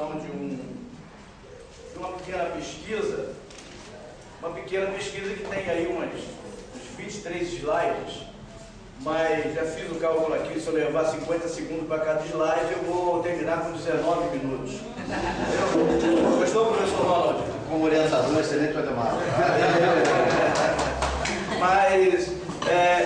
apresentação de uma pequena pesquisa, que tem aí uns 23 slides, mas já fiz o cálculo aqui, se eu levar 50 segundos para cada slide, eu vou terminar com 19 minutos. Gostou, professor Ronald? Como orientador, excelente matemática. Mas,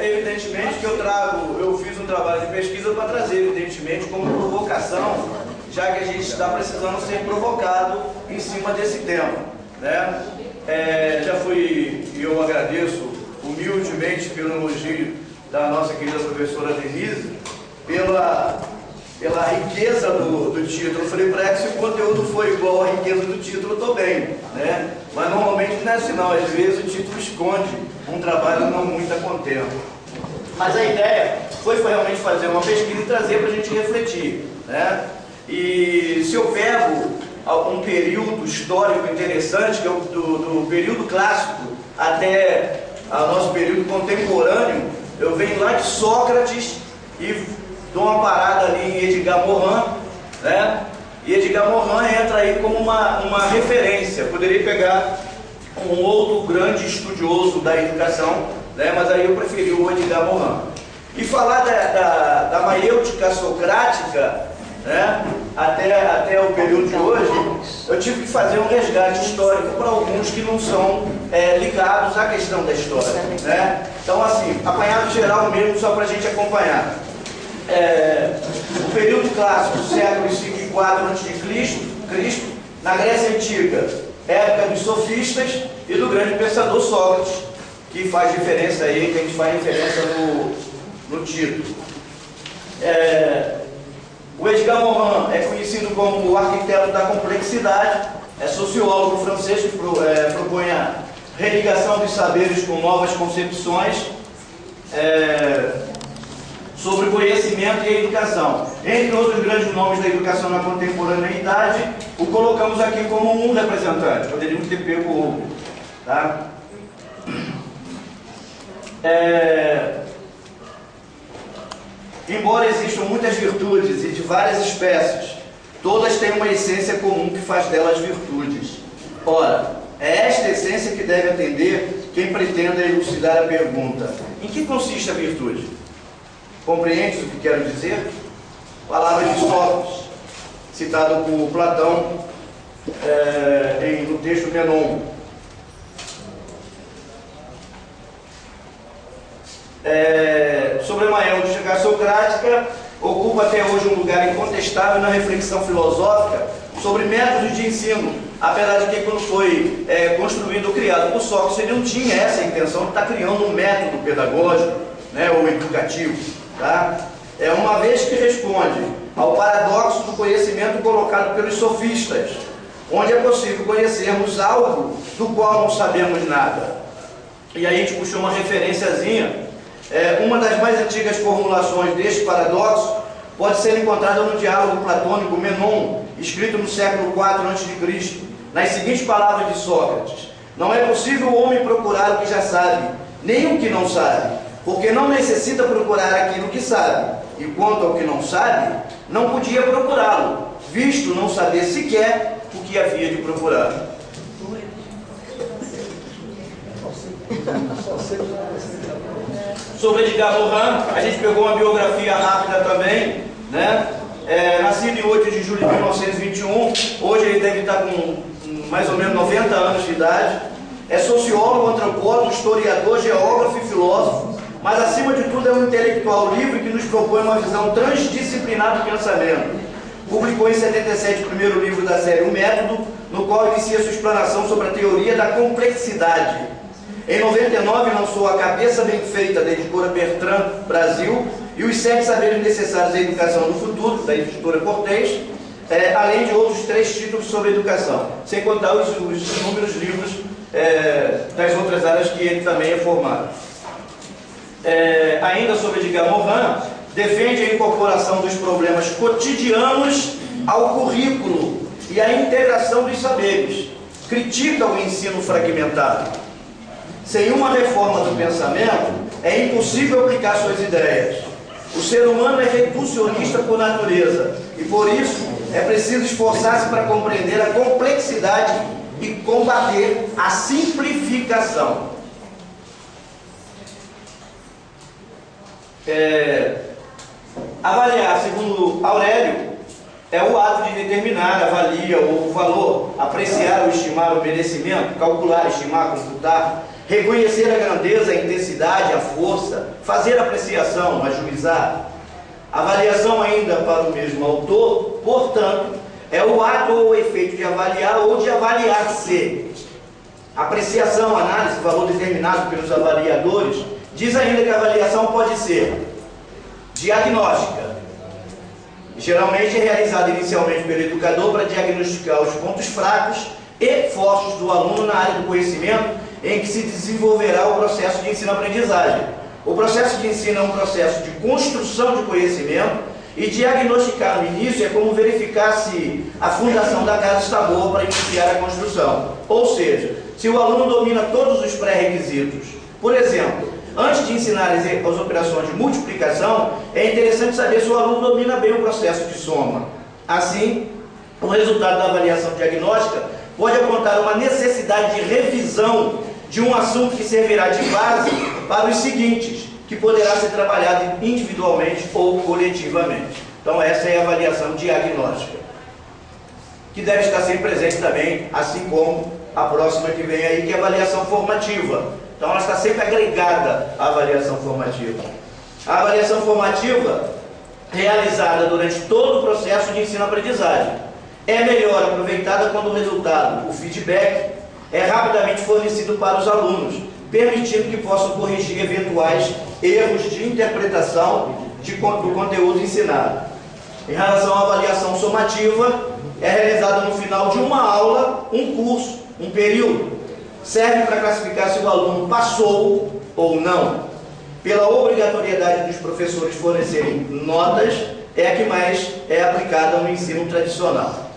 evidentemente que eu fiz um trabalho de pesquisa para trazer, evidentemente, como provocação, já que a gente está precisando ser provocado em cima desse tema, né? E eu agradeço humildemente pelo elogio da nossa querida professora Denise, pela riqueza do título. Eu falei para ela que se o conteúdo for igual à riqueza do título, eu estou bem, né? Mas normalmente não é assim não, às vezes o título esconde um trabalho não muito a contento. Mas a ideia foi realmente fazer uma pesquisa e trazer para a gente refletir, né? E se eu pego um período histórico interessante, que é do período clássico até o nosso período contemporâneo, eu venho lá de Sócrates e dou uma parada ali em Edgar Morin, né? E Edgar Morin entra aí como uma referência. Poderia pegar um outro grande estudioso da educação, né? Mas aí eu preferi o Edgar Morin. E falar da maiêutica socrática, né? Até o período de hoje, eu tive que fazer um resgate histórico para alguns que não são ligados à questão da história, né? Então, assim, apanhado geral mesmo, só para a gente acompanhar. O período clássico, séculos 5 e 4 a.C., na Grécia Antiga, época dos sofistas e do grande pensador Sócrates, que faz diferença aí, que a gente faz referência no título. O Edgar Morin é conhecido como o arquiteto da complexidade, é sociólogo francês que propõe a religação dos saberes com novas concepções sobre conhecimento e educação. Entre outros grandes nomes da educação na contemporaneidade, o colocamos aqui como um representante, poderíamos ter pego outro, tá? Embora existam muitas virtudes e de várias espécies, todas têm uma essência comum que faz delas virtudes. Ora, é esta essência que deve atender quem pretenda elucidar a pergunta: em que consiste a virtude? Compreendes o que quero dizer? Palavras de Sócrates, citado por Platão no texto Menon. Sobre a maiêutica socrática, ocupa até hoje um lugar incontestável na reflexão filosófica sobre métodos de ensino, apesar de que quando foi construído ou criado por Sócrates, ele não tinha essa intenção de estar criando um método pedagógico, né, ou educativo, tá? Uma vez que responde ao paradoxo do conhecimento colocado pelos sofistas, onde é possível conhecermos algo do qual não sabemos nada. E aí a gente puxou uma referenciazinha. Uma das mais antigas formulações deste paradoxo pode ser encontrada no diálogo platônico Menon, escrito no século IV a.C., nas seguintes palavras de Sócrates: não é possível o homem procurar o que já sabe, nem o que não sabe, porque não necessita procurar aquilo que sabe, e quanto ao que não sabe, não podia procurá-lo, visto não saber sequer o que havia de procurar. Sobre Edgar Morin, a gente pegou uma biografia rápida também, né? Nascido em 8 de julho de 1921, hoje ele deve estar com mais ou menos 90 anos de idade. É sociólogo, antropólogo, historiador, geógrafo e filósofo, mas acima de tudo é um intelectual livre que nos propõe uma visão transdisciplinar do pensamento. Publicou em 77 o primeiro livro da série O Método, no qual inicia sua explanação sobre a teoria da complexidade. Em 99 lançou A Cabeça Bem Feita, da editora Bertrand Brasil, e Os 7 Saberes Necessários à Educação do Futuro, da editora Cortez, além de outros 3 títulos sobre educação, sem contar os inúmeros livros das outras áreas que ele também é formado. Ainda sobre Edgar Morin, defende a incorporação dos problemas cotidianos ao currículo e a integração dos saberes. Critica o ensino fragmentado. Sem uma reforma do pensamento, é impossível aplicar suas ideias. O ser humano é reducionista por natureza e, por isso, é preciso esforçar-se para compreender a complexidade e combater a simplificação. Avaliar, segundo Aurélio, é o ato de determinar a valia ou o valor, apreciar ou estimar o merecimento, calcular, estimar, computar, reconhecer a grandeza, a intensidade, a força, fazer apreciação, ajuizar. Avaliação ainda para o mesmo autor, portanto, é o ato ou o efeito de avaliar ou de avaliar-se. Apreciação, análise, valor determinado pelos avaliadores, diz ainda que a avaliação pode ser diagnóstica, geralmente é realizada inicialmente pelo educador para diagnosticar os pontos fracos e fortes do aluno na área do conhecimento em que se desenvolverá o processo de ensino-aprendizagem. O processo de ensino é um processo de construção de conhecimento e diagnosticar no início é como verificar se a fundação da casa está boa para iniciar a construção. Ou seja, se o aluno domina todos os pré-requisitos. Por exemplo, antes de ensinar as operações de multiplicação, é interessante saber se o aluno domina bem o processo de soma. Assim, o resultado da avaliação diagnóstica pode apontar uma necessidade de revisão de um assunto que servirá de base para os seguintes, que poderá ser trabalhado individualmente ou coletivamente. Então, essa é a avaliação diagnóstica, que deve estar sempre presente também, assim como a próxima que vem aí, que é a avaliação formativa. Então, ela está sempre agregada à avaliação formativa. A avaliação formativa, realizada durante todo o processo de ensino-aprendizagem, é melhor aproveitada quando o resultado, o feedback, é rapidamente fornecido para os alunos, permitindo que possam corrigir eventuais erros de interpretação do conteúdo ensinado. Em relação à avaliação somativa, é realizada no final de uma aula, um curso, um período. Serve para classificar se o aluno passou ou não. Pela obrigatoriedade dos professores fornecerem notas, é a que mais é aplicada no ensino tradicional.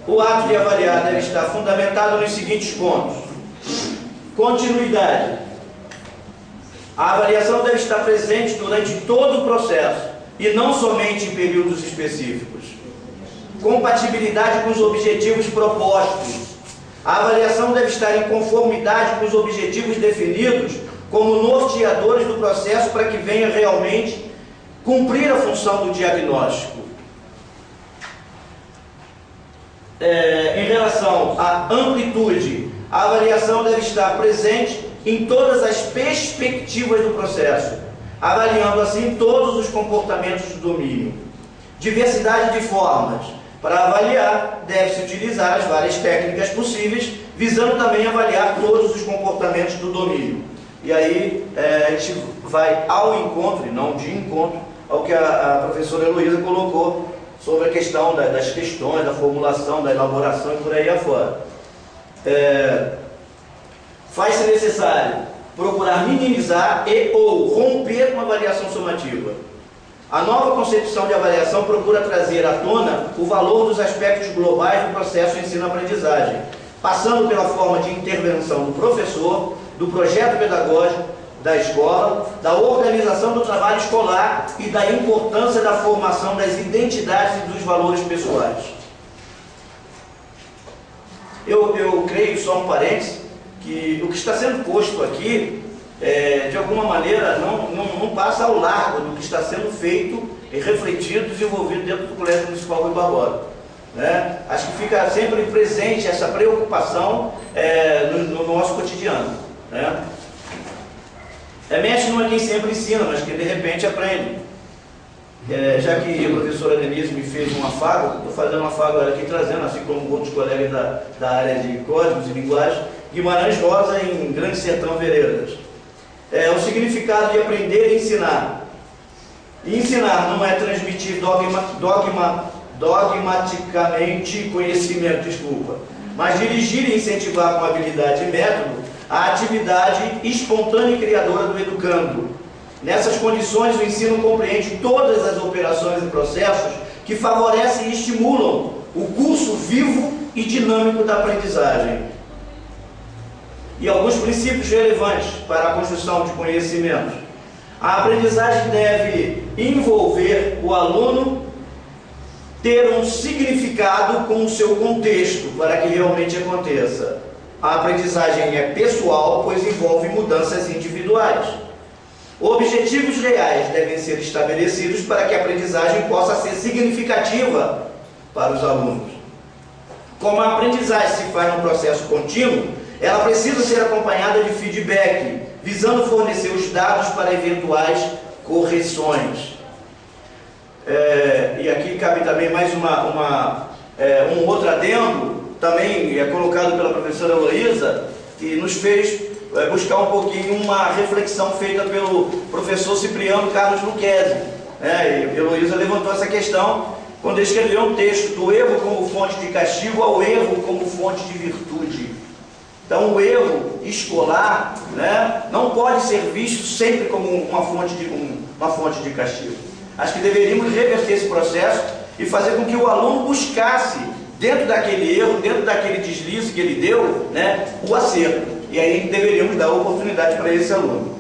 O ato de avaliar deve estar fundamentado nos seguintes pontos. Continuidade. A avaliação deve estar presente durante todo o processo e não somente em períodos específicos. Compatibilidade com os objetivos propostos. A avaliação deve estar em conformidade com os objetivos definidos como norteadores do processo para que venha realmente cumprir a função do diagnóstico. Em relação à amplitude, a avaliação deve estar presente em todas as perspectivas do processo, avaliando assim todos os comportamentos do domínio. Diversidade de formas. Para avaliar, deve-se utilizar as várias técnicas possíveis, visando também avaliar todos os comportamentos do domínio. E aí a gente vai ao encontro, e não de encontro, ao que a professora Heloísa colocou sobre a questão das questões, da formulação, da elaboração e por aí afora. Faz-se necessário procurar minimizar e ou romper com a avaliação somativa. A nova concepção de avaliação procura trazer à tona o valor dos aspectos globais do processo de ensino-aprendizagem, passando pela forma de intervenção do professor, do projeto pedagógico, da escola, da organização do trabalho escolar e da importância da formação das identidades e dos valores pessoais. Eu creio, só um parênteses, que o que está sendo posto aqui, de alguma maneira, não passa ao largo do que está sendo feito e refletido, desenvolvido dentro do Colégio Municipal Rui Barbosa. Acho que fica sempre presente essa preocupação no nosso cotidiano. Mestre não é quem sempre ensina, mas que de repente aprende. Já que a professora Denise me fez um afago, estou fazendo um afago aqui, trazendo, assim como outros colegas da área de códigos e linguagem, Guimarães Rosa em Grande Sertão Veredas. O significado de aprender e ensinar. Ensinar não é transmitir dogmaticamente conhecimento, mas dirigir e incentivar com habilidade e método a atividade espontânea e criadora do educando. Nessas condições, o ensino compreende todas as operações e processos que favorecem e estimulam o curso vivo e dinâmico da aprendizagem. E alguns princípios relevantes para a construção de conhecimentos. A aprendizagem deve envolver o aluno, ter um significado com o seu contexto para que realmente aconteça. A aprendizagem é pessoal, pois envolve mudanças individuais. Objetivos reais devem ser estabelecidos para que a aprendizagem possa ser significativa para os alunos. Como a aprendizagem se faz num processo contínuo, ela precisa ser acompanhada de feedback, visando fornecer os dados para eventuais correções. E aqui cabe também mais um outro adendo, também colocado pela professora Heloísa, que nos fez buscar um pouquinho uma reflexão feita pelo professor Cipriano Carlos Lucchesi. E Heloísa levantou essa questão quando ele escreveu um texto do erro como fonte de castigo ao erro como fonte de virtude. Então, o erro escolar, não pode ser visto sempre como uma fonte de castigo. Acho que deveríamos reverter esse processo e fazer com que o aluno buscasse, dentro daquele erro, dentro daquele deslize que ele deu, o acerto. E aí deveríamos dar oportunidade para esse aluno.